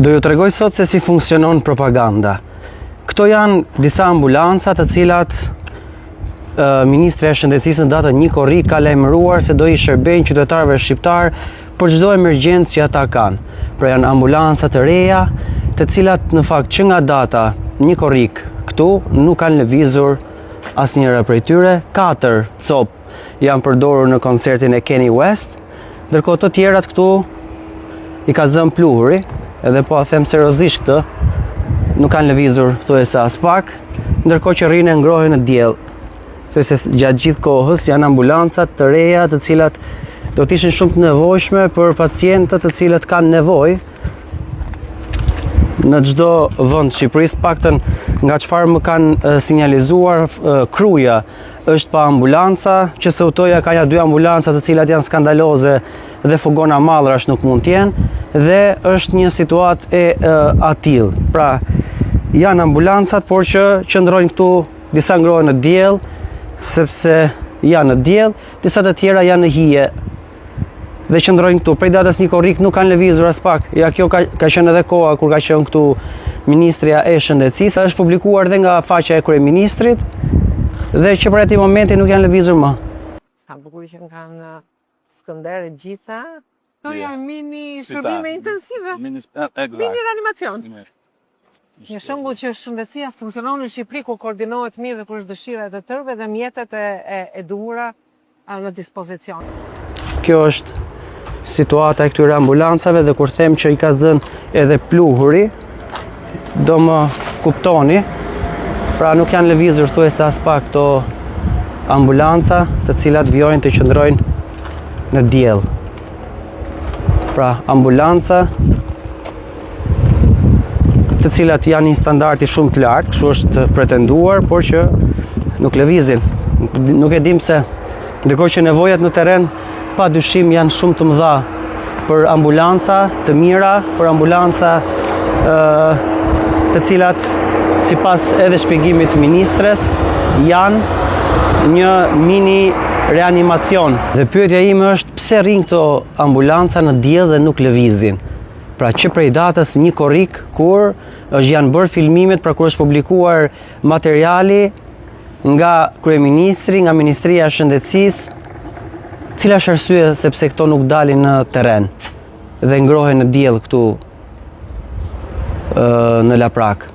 Do ju tregoj sot se si funksionon propaganda. Këto janë disa ambulanca të cilat Ministri e Shëndetësisë në datën 1 korrik ka lajmëruar se do i shërbejnë qytetarëve shqiptar për çdo emergjencë që ata kanë. Pra janë ambulanca të reja, të cilat në fakt që nga data 1 korrik këtu nuk kanë lëvizur asnjëra prej tyre. 4 copë janë përdorur në koncertin e Kanye West, ndërkohë të tjerat këtu i ka zënë pluhuri, edhe po a them seriozisht këtë, nuk kanë lëvizur thuajse as pak, ndërkohë që rrinë ngrohen në diell. Thuajse gjatë gjithë kohës janë ambulanca të reja të cilat do të ishin shumë të nevojshme për pacientët të cilët kanë nevojë në çdo vend të Shqipërisë. Paktën nga çfarë më kanë sinjalizuar Kruja është pa ambulanca, QSUT-ja ka ja 2 ambulanca të cilat janë skandaloze dhe Fogona Mallrash nuk mund të jenë, dhe është një situatë e atill. Pra janë ambulancat, por që qëndrojnë këtu, disa ngrohen në diell sepse janë në diell, disa të tjera janë në hije dhe qëndrojnë këtu. Prej datës 1 korrik nuk kanë lëvizur as pak. Ja, kjo ka qenë edhe koha kur ka qenë këtu Ministria e Shëndetësisë, është publikuar dhe nga faqja e kryeministrit, dhe që për atij momenti nuk janë lëvizur më. Sa bukur që kanë Skënder e gjitha. To janë mini shërbime intensive. Mini reanimacion. Një shembull që shëndetësia funksionon në Shqipëri ku koordinohet mirë dhe kur është dëshira e të tërëve dhe mjetet e duhura në dispozicion. Kjo është situata e këtyre ambulancave, dhe kur them që i ka zënë edhe pluhuri, do më kuptoni. Pra nuk janë lëvizur thuajse as pak këto ambulanca të cilat vijojnë të qëndrojnë në diell. Pra ambulanca të cilat janë një standardi shumë të lartë, kështu është pretenduar, por që nuk lëvizin. Nuk e dim se, ndërkohë që nevojat në terren pa dyshim janë shumë të mëdha për ambulanca të mira, për ambulanca të cilat sipas edhe shpjegimit të ministres janë një mini reanimacion. Dhe pyetja ime është pse rrin këto ambulanca në diell dhe nuk lëvizin. Pra që prej datës 1 korrik kur janë bërë filmimet, pra kur është publikuar materiali nga kryeministri, nga Ministria e Shëndetësisë, cila është arsye sepse këto nuk dalin në terren dhe ngrohen në diell këtu në Laprak.